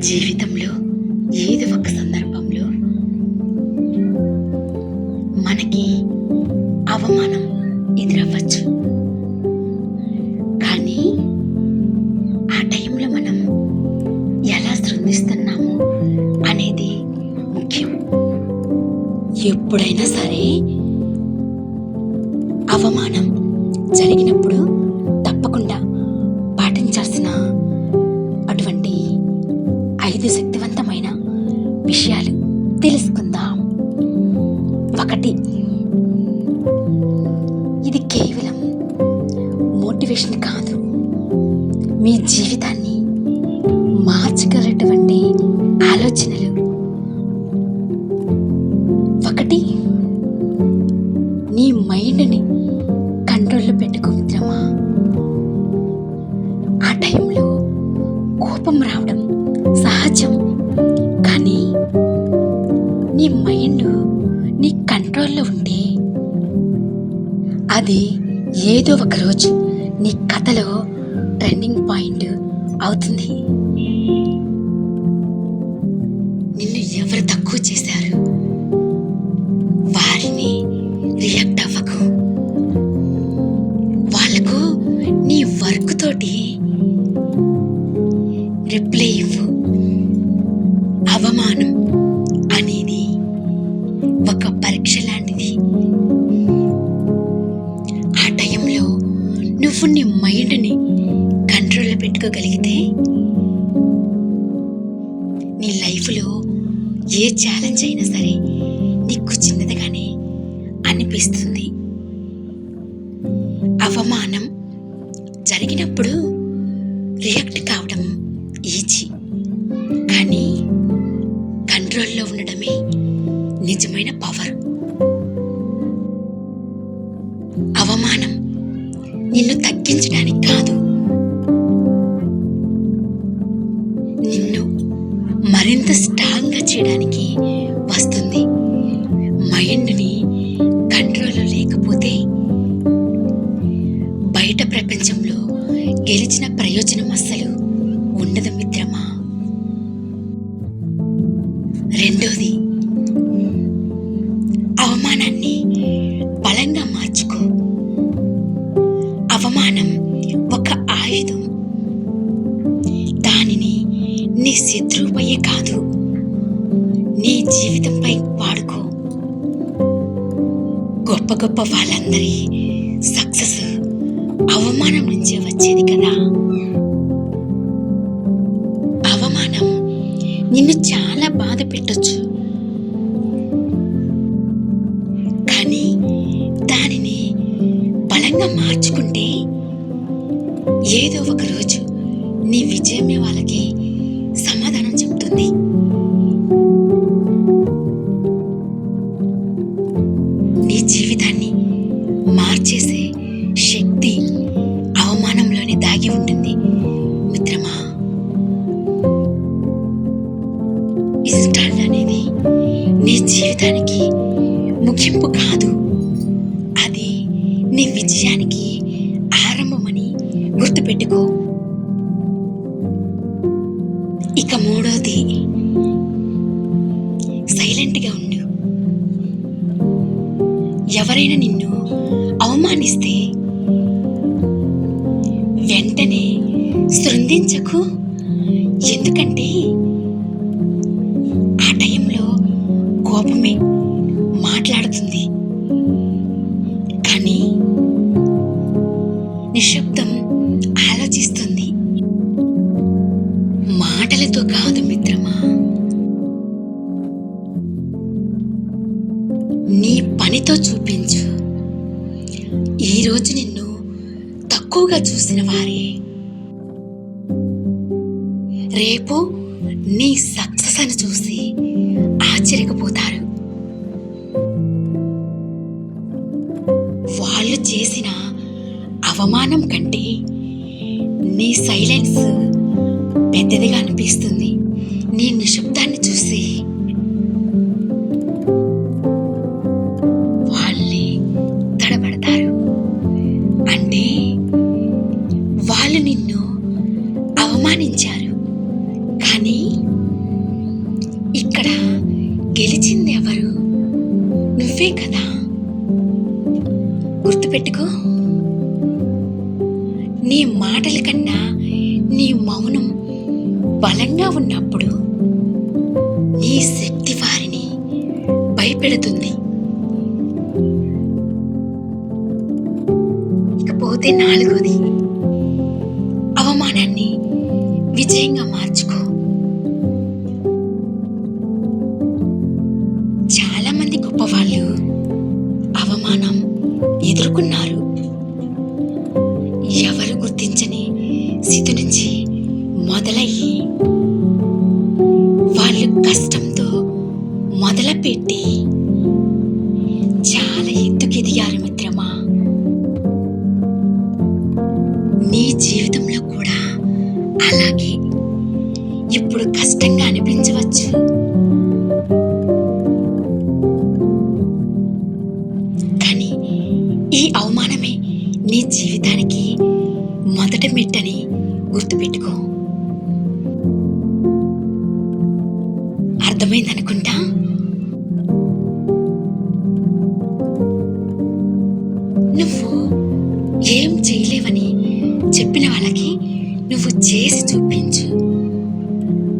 జీవితంలో ఏదో ఒక సందర్భంలో మనకి అవమానం ఎదురవ్వచ్చు. కానీ ఆ టైంలో మనం ఎలా స్పందిస్తున్నాము అనేది ముఖ్యం. ఎప్పుడైనా సరే అవమానం జరిగినప్పుడు తప్పకుండా పాటించాల్సిన అటువంటి 5 శక్తివంతమైన విషయాలు తెలుసుకుందాం. 1, ఇది కేవలం మోటివేషన్ కాదు, మీ జీవితాన్ని మార్చగలటువంటి ఆలోచనలు. 1, నీ మైండ్ని కంట్రోల్లో పెట్టుకో మిత్రమా. ఆ టైంలో కోపం రావడం సహజం, కానీ నీ మైండ్ నీ కంట్రోల్లో ఉంటే అది ఏదో ఒక రోజు నీ కథలో టర్నింగ్ పాయింట్ అవుతుంది. నిన్ను ఎవరు తక్కువ చేశారు వారిని రియాక్ట్ అవ్వకు. వాళ్ళకు నీ వర్క్ తోటి రిప్లై ఇవ్వు. అవమానం అనేది ఒక పరీక్ష లాంటిది. ఆ టైంలో నువ్వు నీ మైండ్ని కంట్రోల్లో పెట్టుకోగలిగితే నీ లైఫ్లో ఏ ఛాలెంజ్ అయినా సరే నీకు చిన్నదిగానే అనిపిస్తుంది. అవమానం జరిగినప్పుడు రియాక్ట్ కావడం ఈజీ, కానీ కంట్రోల్లో ఉండడమే నిజమైన పవర్. అవమానం నిన్ను తగ్గించడానికి కాదు, నిన్ను మరింత స్ట్రాంగ్గా చేయడానికి వస్తుంది. మైండ్ని కంట్రోల్లో లేకపోతే బయట ప్రపంచంలో గెలిచిన ప్రయోజనం అస్సలు ఉండదు మిత్రమా. 2, అవమానాన్ని బలంగా మార్చుకో. అవమానం ఒక ఆయుధం. దానిని నీ శత్రువుపైయే కాదు, నీ జీవితంపై వాడుకో. గొప్ప గొప్ప వాళ్ళందరి సక్సెస్ అవమానం నుంచే వచ్చేది కదా. అవమానం నిన్ను చాలా బాధ పెట్టొచ్చు, కానీ దానిని బలంగా మార్చుకుంటే ఏదో ఒక రోజు నీ విజయమే వాళ్ళకి సమాధానం చెప్తుంది. నీ జీవితాన్ని మార్చేసే శక్తి అవమానంలోనే దాగి ఉంటుంది మిత్రమా. ఇన్స్టాంట్ అనేది నీ జీవితానికి ముగింపు కాదు, అది నీ విజయానికి ఆరంభమని గుర్తుపెట్టుకో. ఇక 3, సైలెంట్గా ఉండు. ఎవరైనా నిన్ను అవమానిస్తే వెంటనే స్పందించకు, ఎందుకంటే ఆ టైంలో కోపమే మాట్లాడుతుంది, కానీ నిశ్శబ్దం ఆలోచిస్తుంది. మాటలతో కాదు మిత్రమా, నీ పనితో చూపించు. ఈరోజు నిన్ను తక్కువగా చూసిన వారే రేపు నీ సక్సెస్ అని చూసి ఆశ్చర్యపోతారు. వాళ్ళు చేసిన అవమానం కంటే నీ సైలెన్స్ పెద్దదిగా అనిపిస్తుంది. నీ నిశ్శబ్దాన్ని చూసి వాళ్ళే తడబడతారు. అంటే వాళ్ళు నిన్ను అవమానించారు, కానీ కానీ ఇక్కడ గెలిచింది ఎవరు? నువ్వే కదా. గుర్తుపెట్టుకో, నీ మాటల కన్నా నీ మౌనం బలంగా ఉన్నప్పుడు నీ శక్తి వారిని భయపెడుతుంది. ఇకపోతే 4వది, అవమానాన్ని విజయంగా మార్చుకో. చాలా మంది గొప్పవాళ్ళు అవమానం ఎదుర్కొన్నారు. ఎవరు గుర్తించని స్థితి నుంచి మొదలయ్యి వాళ్ళు కష్టంతో మొదలుపెట్టి చాలా ఎత్తుకెదిగారు మిత్రమా. నీ జీవితంలో కూడా అలాగే ఇప్పుడు కష్టంగా అనిపించవచ్చు, కానీ ఈ అవమానమే నీ జీవితానికి మొదటి మెట్టని గుర్తుపెట్టుకో. అర్థమైందనుకుంటా. నువ్వు ఏం చేయలేవని చెప్పిన వాళ్ళకి నువ్వు చేసి చూపించు.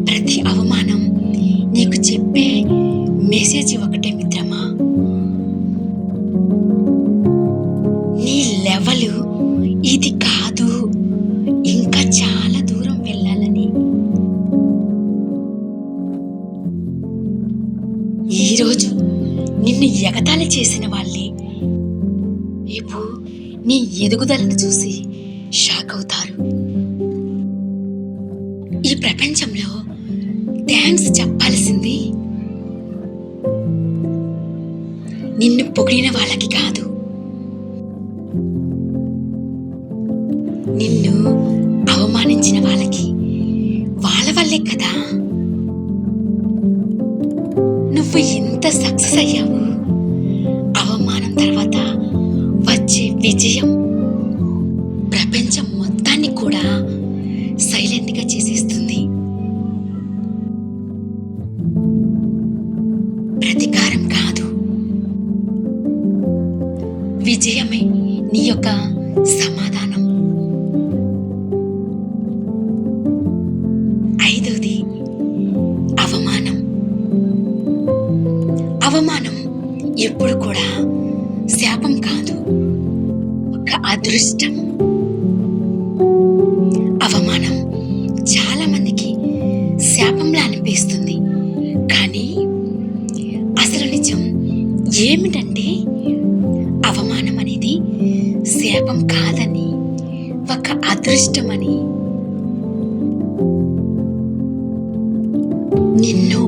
ప్రతి అవమానం నీకు చెప్పే మెసేజ్ ఒకటే మిత్రమా, నీ లెవెలు ఇది కాదు, ఇంకా చాలా దూరం వెళ్ళాలని. ఈరోజు నిన్ను ఎగతాళి చేసిన వాళ్ళే రేపు నీ ఎదుగుదలను చూసి షాక్ అవుతారు. ఈ ప్రపంచంలో థ్యాంక్స్ చెప్పాల్సింది నిన్ను పొగిడిన వాళ్ళకి కాదు, నిన్ను అవమానించిన వాళ్ళకి. వాళ్ళ వల్లే కదా నువ్వు ఇంత సక్సెస్ అయ్యావు. అవమానం తర్వాత వచ్చే విజయం ప్రపంచం మొత్తాన్ని కూడా సైలెంట్గా చేసేస్తుంది. ప్రతీకారం కాదు, విజయమే నీ యొక్క సమాధానం. 5వది, అవమానం. అవమానం ఎప్పుడు కూడా శాపం కాదు, ఒక అదృష్టం. అవమానం చాలా మందికి శాపంలా అనిపిస్తుంది, కానీ అసలు నిజం ఏమిటంటే అవమానం అనేది శాపం కాదని, ఒక అదృష్టమని. నిన్ను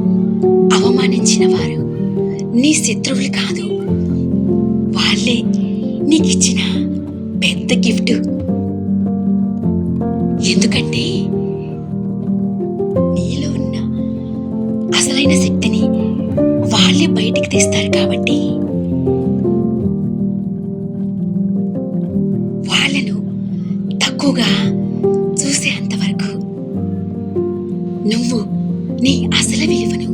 అవమానించిన వారు నీ శత్రువులు కాదు, వాళ్ళే నీకిచ్చిన పెద్ద గిఫ్ట్. ఎందుకంటే నీలో ఉన్న అసలైన శక్తిని వాళ్ళే బయటికి తీస్తారు కాబట్టి వాళ్ళను తక్కువగా చూసేంతవరకు నువ్వు నీ అసలు విలువను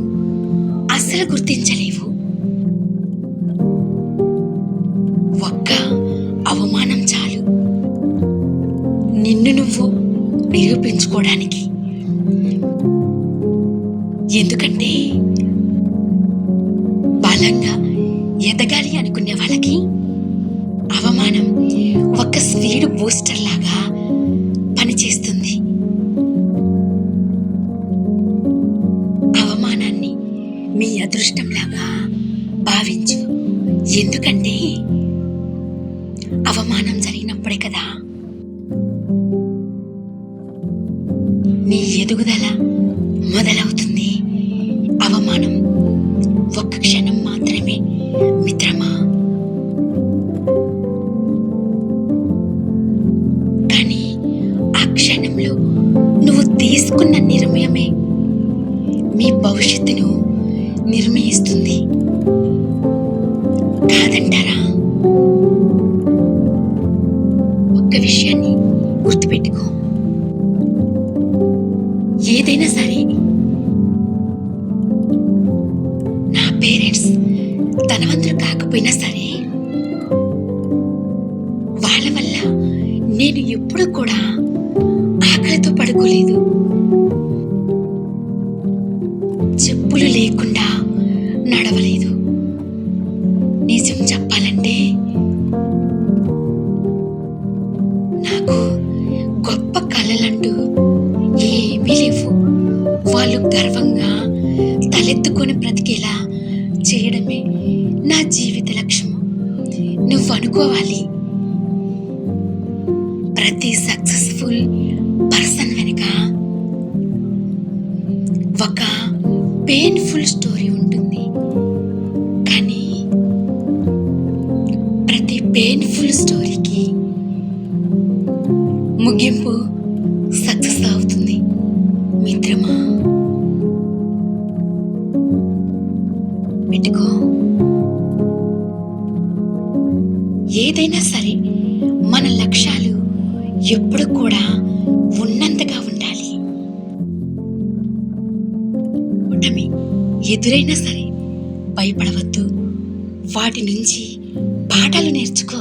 అస్సలు గుర్తించలేవు. ఒక్క అవమానం చాలు నిన్ను నువ్వు నిరూపించుకోవడానికి. ఎందుకంటే బలంగా ఎదగాలి అనుకునే వాళ్ళకి అవమానం ఒక స్పీడ్ బూస్టర్ లాగా పనిచేస్తుంది. అవమానాన్ని మీ అదృష్టంలాగా భావించు. ఎందుకంటే అవమానం జరిగినప్పుడే కదా నీ ఎదుగుదల మొదలవుతుంది. అవమానం ఒక్క క్షణం మాత్రమే మిత్రమా, కానీ ఆ క్షణంలో నువ్వు తీసుకున్న నిర్ణయమే మీ భవిష్యత్తును నిర్ణయిస్తుంది. కాదంటారా? ఒక్క విషయాన్ని గుర్తుపెట్టుకో, ఏదైనా సరే కాకపోయినా సరే వాళ్ళ వల్ల నేను ఎప్పుడు కూడా ఆకలితో పడుకోలేదు. చెప్పులు లేకుండా నడవలేదు. నిజం చెప్పాలంటే నాకు గొప్ప కలలంటూ ఏమీ లేవు. వాళ్ళు గర్వంగా తలెత్తుకొని బ్రతికేలా చేయడమే నా జీవిత లక్ష్యము. నువ్వు అనుకోవాలి, ప్రతి సక్సెస్ఫుల్ పర్సన్ వెనుక ఒక పెయిన్ఫుల్ స్టోరీ ఉంటుంది. కానీ ప్రతి పెయిన్ఫుల్ స్టోరీకి ముగింపు సక్సెస్ అవుతుంది. మిత్రమా, పెట్టుకో. ఏదైనా సరే మన లక్ష్యాలు ఎప్పుడు కూడా ఉన్నంతగా ఉండాలి. ఓటమి ఎదురైనా సరే భయపడవద్దు. వాటి నుంచి పాఠాలు నేర్చుకో.